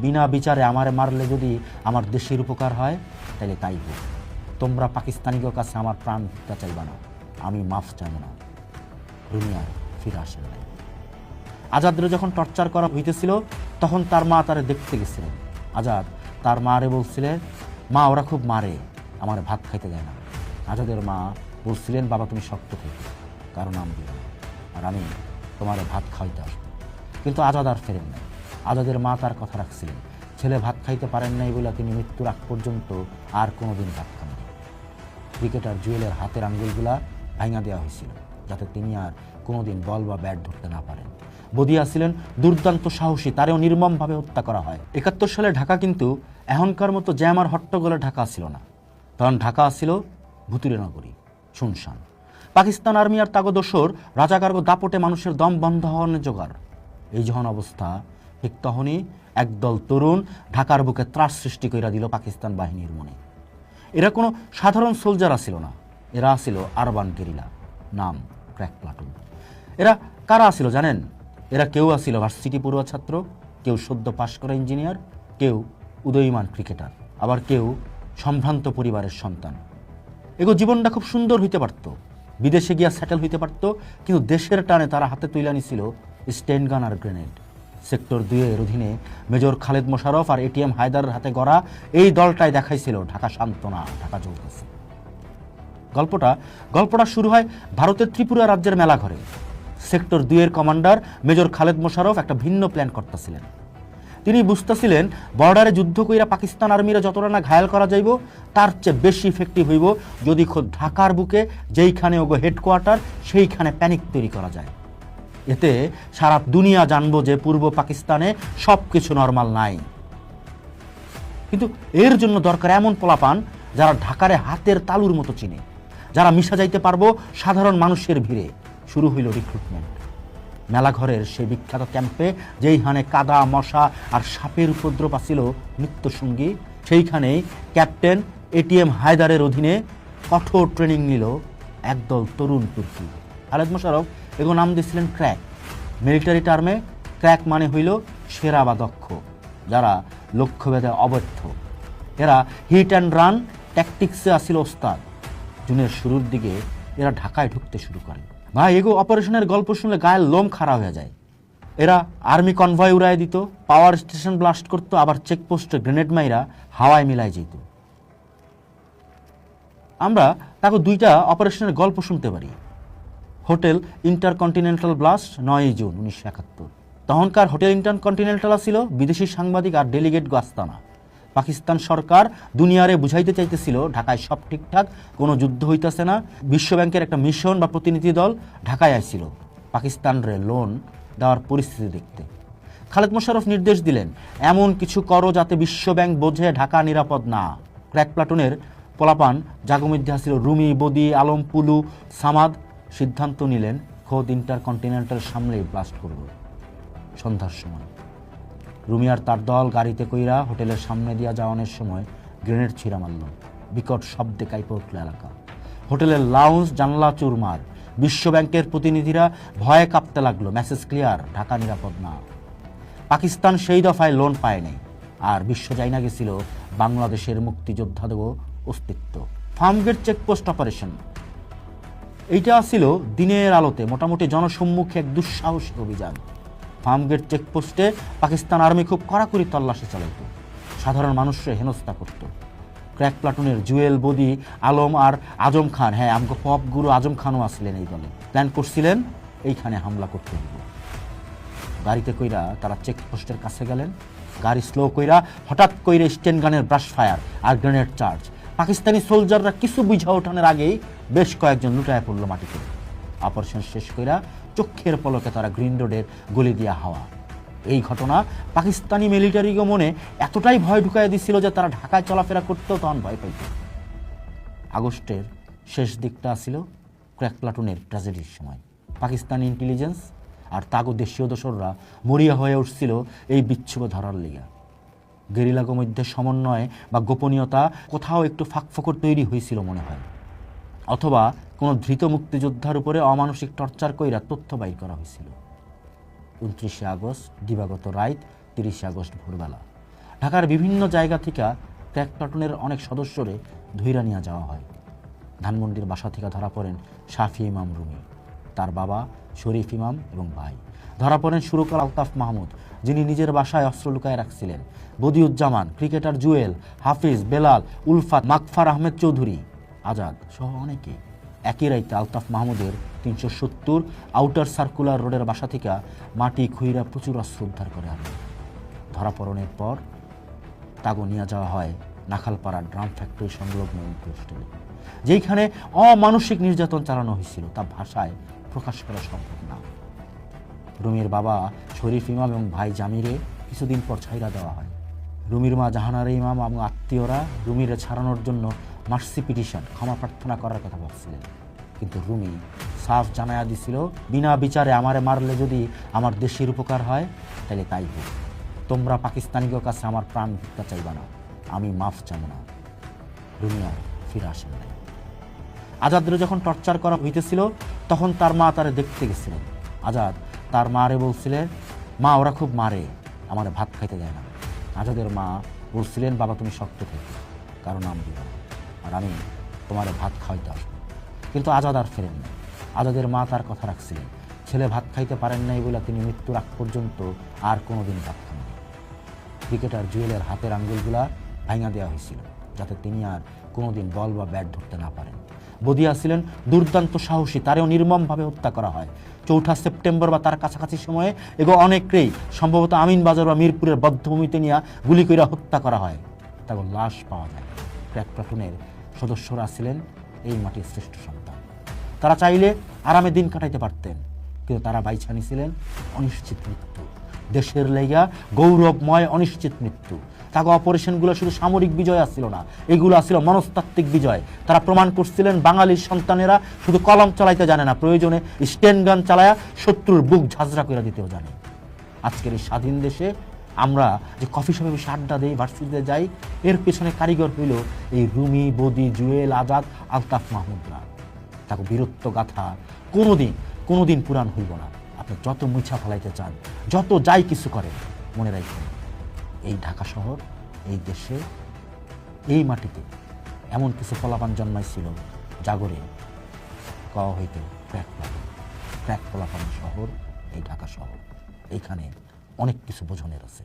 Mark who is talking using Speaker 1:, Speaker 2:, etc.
Speaker 1: বিনা বিচারে আমারে মারলে যদি আমার দেশের উপকার হয় তাহলে তাই হোক। তোমরা পাকিস্তানিদের কাছে আমার প্রাণ ভিক্ষা চাইবা না, আমি মাফ চাইব না। রুমি আর ফিরে আসেন নাই। আজাদরে যখন টর্চার করা হইতেছিল তখন তার মা তারে দেখতে গেছিলেন। আজাদ তার মারে বলছিলেন, মা ওরা খুব মারে, আমার ভাত খাইতে দেয় না। আজাদের মা বলছিলেন, বাবা তুমি শক্ত থেকো, কারণ নাম দিও না, আর আমি তোমার ভাত খাইতে আসবো। কিন্তু আজাদ আর ফেরেন নাই। আজাদের মা তার কথা রাখছিলেন। ছেলে ভাত খাইতে পারেন নাই বলে তিনি মৃত্যুর আগ পর্যন্ত আর কোনোদিন ভাত খান নাই। ক্রিকেটার জুয়েলের হাতের আঙ্গুলগুলা ভাঙা দেওয়া হয়েছিল যাতে তিনি আর কোনোদিন বল বা ব্যাট ধরতে না পারেন। বদিয়া ছিলেন দুর্দান্ত সাহসী, তারেও নির্মমভাবে হত্যা করা হয়। 71 সালে ঢাকা কিন্তু এখনকার মতো জ্যাম আর হট্টগোলে ঢাকা ছিল না। তখন ঢাকা ছিল ভুতুরে নগরী, শুনশান। পাকিস্তান আর্মি আর তাগো দোসর রাজাকারগো দাপটে মানুষের দম বন্ধ হওয়ার জোগাড়। এই যখন অবস্থা, ঠিক তখনই একদল তরুণ ঢাকার বুকে ত্রাস সৃষ্টি কইরা দিল পাকিস্তান বাহিনীর মনে। এরা কোনো সাধারণ সোলজার ছিল না, এরা ছিল আরবান গেরিলা, নাম ক্র্যাক প্লাটুন। এরা কারা ছিল জানেন? এরা কেউ ছিল ভার্সিটি পড়ুয়া ছাত্র, কেউ সদ্য পাশ করা ইঞ্জিনিয়ার, কেউ উদয়ীমান ক্রিকেটার, আবার কেউ সম্ভ্রান্ত পরিবারের সন্তান। এগো জীবনটা খুব সুন্দর হইতে পারত, বিদেশে গিয়া সেটেল হইতে পারত, কিন্তু দেশের টানে তারা হাতে তুলে নিছিল স্টেন গান আর গ্রেনেড। সেক্টর 2-এর অধীনে মেজর খালেদ মোশাররফ আর এটিএম হায়দারের হাতে গড়া এই দলটাই দেখাইছিল ঢাকা শান্ত না, ঢাকা জ্বলতেছে। গল্পটা শুরু হয় ভারতের ত্রিপুরা রাজ্যের মেলাঘরে। সেক্টর 2-এর কমান্ডার মেজর খালেদ মোশাররফ একটা ভিন্ন প্ল্যান করতেছিলেন। তিনি বুঝতেছিলেন বর্ডারে যুদ্ধ কইরা পাকিস্তান আর্মিরা যতটা না ঘায়াল করা যাইব তার চেয়ে বেশি ইফেক্টিভ হইব যদি খোদ ঢাকার বুকে যেইখানে ওগো হেডকোয়ার্টার সেইখানে প্যানিক তৈরি করা যায়। এতে সারা দুনিয়া জানবো যে পূর্ব পাকিস্তানে সব কিছু নর্মাল নাই। কিন্তু এর জন্য দরকার এমন পোলাপান যারা ঢাকারে হাতের তালুর মতো চিনে, যারা মিশা যাইতে পারবো সাধারণ মানুষের ভিড়ে। শুরু হইল রিক্রুটমেন্ট। মেলাঘরের সেই বিখ্যাত ক্যাম্পে যেইখানে কাদা, মশা আর সাপের উপদ্রব ছিল নিত্যসঙ্গী, সেইখানেই ক্যাপ্টেন এটিএম হায়দারের অধীনে কঠোর ট্রেনিং নিল একদল তরুণ তুর্কি। খালেদ মোশাররফ এগো নাম দিয়েছিলেন ক্র্যাক। মিলিটারি টার্মে ক্র্যাক মানে হইল সেরা বা দক্ষ, যারা লক্ষ্যভেদে অব্যর্থ। এরা হিট অ্যান্ড রান ট্যাকটিক্সে আসিল ওস্তাদ। জুনের শুরুর দিকে এরা ঢাকায় ঢুকতে শুরু করে। ভাই এগো অপারেশনের গল্প শুনলে গায়ের লোম খাড়া হয়ে যায়। এরা আর্মি কনভয় উড়াই দিত, পাওয়ার স্টেশন ব্লাস্ট করতো, আবার চেকপোস্টে গ্রেনেড মাইরা হাওয়ায় মিলাই যেত। আমরা তাকে 2টা অপারেশনের গল্প শুনতে পারি। Hotel intercontinental blast 9 June 1971। তখনকার হোটেল ইন্টারকন্টিনেন্টাল ছিল বিদেশি সাংবাদিক আর ডেলিগেট আস্তানা। পাকিস্তান সরকার দুনিয়ারে বুঝাইতে চাইতেছিল ঢাকায় সব ঠিকঠাক, কোনো যুদ্ধ হইতেছে না। বিশ্বব্যাংকের একটা মিশন বা প্রতিনিধি দল ঢাকায় আইছিল পাকিস্তানরে লোন দেওয়ার পরিস্থিতি দেখতে। খালেদ মোশাররফ নির্দেশ দিলেন, এমন কিছু করো যাতে বিশ্বব্যাংক বোঝে ঢাকা নিরাপদ না। ক্র্যাক প্লাটুনের পোলাপান জাগমধ্যে আসছিল রুমি, বদি, আলম, পুলু, সামাদ। সিদ্ধান্ত নিলেন খোদ ইন্টারকন্টিনেন্টাল সামলেই ব্লাস্ট করব। সন্ধ্যার সময় রুমি আর তার দল গাড়িতে কইরা হোটেলের সামনে দিয়া যাওয়ানোর সময় গ্রেনেড ছিঁড়া মারল। বিকট শব্দে কাঁপে উঠল এলাকা। হোটেলের লাউঞ্জ জানলা চুরমার। বিশ্বব্যাংকের প্রতিনিধিরা ভয়ে কাঁপতে লাগলো। মেসেজ ক্লিয়ার, ঢাকা নিরাপদ না। পাকিস্তান সেই দফায় লোন পায় নাই, আর বিশ্ব জাইনা গেছিল বাংলাদেশের মুক্তিযোদ্ধাদের অস্তিত্ব। ফার্মগেট চেকপোস্ট অপারেশন, এইটা ছিল দিনের আলোতে মোটামুটি জনসম্মুখে এক দুঃসাহসিক অভিযান। ফার্মগেট চেকপোস্টে পাকিস্তান আর্মি খুব কড়াকড়ি তল্লাশি চালাইত, সাধারণ মানুষরা হেনস্থা করত। ক্র্যাক প্লাটুনের জুয়েল, বদি, আলম আর আজম খান, হ্যাঁ আমগো পপ গুরু আজম খানও আসলেন এই দলে, প্ল্যান করছিলেন এইখানে হামলা করতে দিব। গাড়িতে কইরা তারা চেকপোস্টের কাছে গেলেন। গাড়ি স্লো কইরা হঠাৎ কইরে স্টেন গানের ব্রাশ ফায়ার আর গ্রেনেড চার্জ। পাকিস্তানি সোলজাররা কিছু বুঝা ওঠানোর আগেই বেশ কয়েকজন লুটায় পড়ল মাটিতে। অপারেশন শেষ কইরা চোখের পলকে তারা গ্রিন রোডের গলি দিয়া হাওয়া। এই ঘটনা পাকিস্তানি মিলিটারিকে মনে এতটাই ভয় ঢুকাই দিছিল যে তারা ঢাকায় চলাফেরা করতেও তখন ভয় পাইত। আগস্টের শেষ দিকটা ছিল ক্র্যাক প্লাটুনের ট্র্যাজেডির সময়। পাকিস্তানি ইন্টেলিজেন্স আর তাগো দেশীয় দোসররা মরিয়া হয়ে উঠছিল এই বিচ্ছুক ধরার লিগা। গেরিলাগো মধ্যে সমন্বয় বা গোপনীয়তা কোথাও একটু ফাঁকফোকর তৈরি হয়েছিল মনে হয়, অথবা কোনো ধৃত মুক্তিযোদ্ধার উপরে অমানসিক টর্চার কইরা তথ্য বাইর করা হয়েছিল। 29 আগস্ট দিবাগত রাত, 30 আগস্ট ভোরবেলা ঢাকার বিভিন্ন জায়গা থেকে ক্র্যাক প্লাটুনের অনেক সদস্যরে ধইরা নিয়ে যাওয়া হয়। ধানমন্ডির বাসা থেকে ধরা পড়েন শাফি ইমাম রুমি, তার বাবা শরীফ ইমাম এবং ভাই। ধরা পড়েন সুরকার আলতাফ মাহমুদ, যিনি নিজের বাসায় অস্ত্র লুকায় রাখছিলেন, বদিউজ্জামান, ক্রিকেটার জুয়েল, হাফিজ, বেলাল, উলফাত, মাকফার আহমেদ চৌধুরী, আজাদ সহ অনেকে। একই রাইতে আলতাফ মাহমুদের 370 আউটার সার্কুলার রোডের বাসা থেকে মাটি খুইরা প্রচুর অস্ত্র উদ্ধার করে আনে। ধরা পড়নের পর তাগো নিয়ে যাওয়া হয় নাখালপাড়া ড্রাম ফ্যাক্টরি সংলগ্ন হোস্টেলে, যেইখানে অমানসিক নির্যাতন চালানো হয়েছিল তা ভাষায় প্রকাশ করা সম্ভব না। রুমির বাবা শরীফ ইমাম এবং ভাই জামিরে কিছুদিন পর ছাইরা দেওয়া হয়। রুমির মা জাহানারা ইমাম এবং আত্মীয়রা রুমিরে ছাড়ানোর জন্য মার্সি পিটিশন, ক্ষমা প্রার্থনা করার কথা ভাবছিলেন, কিন্তু রুমি সাফ জানায়া দিছিল, বিনা বিচারে আমারে মারলে যদি আমার দেশের উপকার হয় তাহলে তাই হোক, তোমরা পাকিস্তানিদের কাছে আমার প্রাণ ভিক্ষা চাইবা না, আমি মাফ চাবো না। রুমি আর ফিরে আসেন নাই। আজাদরে যখন টর্চার করা হইতেছিল তখন তার মা তারে দেখতে গেছিলেন। আজাদ তার মারে বলছিলেন, মা ওরা খুব মারে, আমার ভাত খাইতে দেয় না। আজাদের মা বলছিলেন, বাবা তুমি শক্ত থেকে, কারণ নাম দিবা না, আর আমি তোমার ভাত খাওয়াইতে আসবো। কিন্তু আজাদ আর ফেরেন না। আজাদের মা তার কথা রাখছিলেন, ছেলে ভাত খাইতে পারেন নাই বলে তিনি মৃত্যুর আগ পর্যন্ত আর কোনোদিন ভাত খাননি। ক্রিকেটার জুয়েলের হাতের আঙ্গুলগুলা ভাঙা দেওয়া হয়েছিল, যাতে তিনি আর কোনোদিন বল বা ব্যাট ধরতে না পারেন। বদিয়া ছিলেন দুর্দান্ত সাহসী, তারেও নির্মমভাবে হত্যা করা হয়। 4 সেপ্টেম্বর বা তার কাছাকাছি সময়ে এগো অনেককেই সম্ভবত আমিনবাজার বা মিরপুরের বদ্ধভূমিতে নিয়ে গুলি কইরা হত্যা করা হয়, তারপর লাশ পাওয়া যায়। ক্র্যাক প্লাটুনের সদস্যরা ছিলেন এই মাটির শ্রেষ্ঠ সন্তান। তারা চাইলে আরামে দিন কাটাইতে পারতেন, কিন্তু তারা বাইছা নিছিলেন অনিশ্চিত মৃত্যু, দেশের লেগা গৌরবময় অনিশ্চিত মৃত্যু। তাকে অপারেশনগুলো শুধু সামরিক বিজয় আসছিল না, এগুলো আসছিল মনস্তাত্ত্বিক বিজয়। তারা প্রমাণ করছিলেন বাঙালির সন্তানেরা শুধু কলম চালাইতে জানে না, প্রয়োজনে স্টেন গান চালায়া শত্রুর বুক ঝাঁঝরা করে দিতেও জানে। আজকের এই স্বাধীন দেশে আমরা যে কফি শপে বসে আড্ডা দিই, ভার্সিটিতে যাই, এর পেছনে কারিগর হইল এই রুমি, বদি, জুয়েল, আজাদ, আলতাফ মাহমুদরা। তাকে বীরত্ব গাথা কোনোদিন পুরাণ হইব না। আপনি যত মুছা ফেলাইতে চান, যত যাই কিছু করেন, মনে রাখবেন এই ঢাকা শহর, এই দেশে, এই মাটিতে এমন কিছু ফলাফান জন্মাইছিল জাগরে কওয়া হইতো ক্র্যাক ফলাফান শহর এই ঢাকা শহর। এইখানে অনেক কিছু বোঝনের আছে।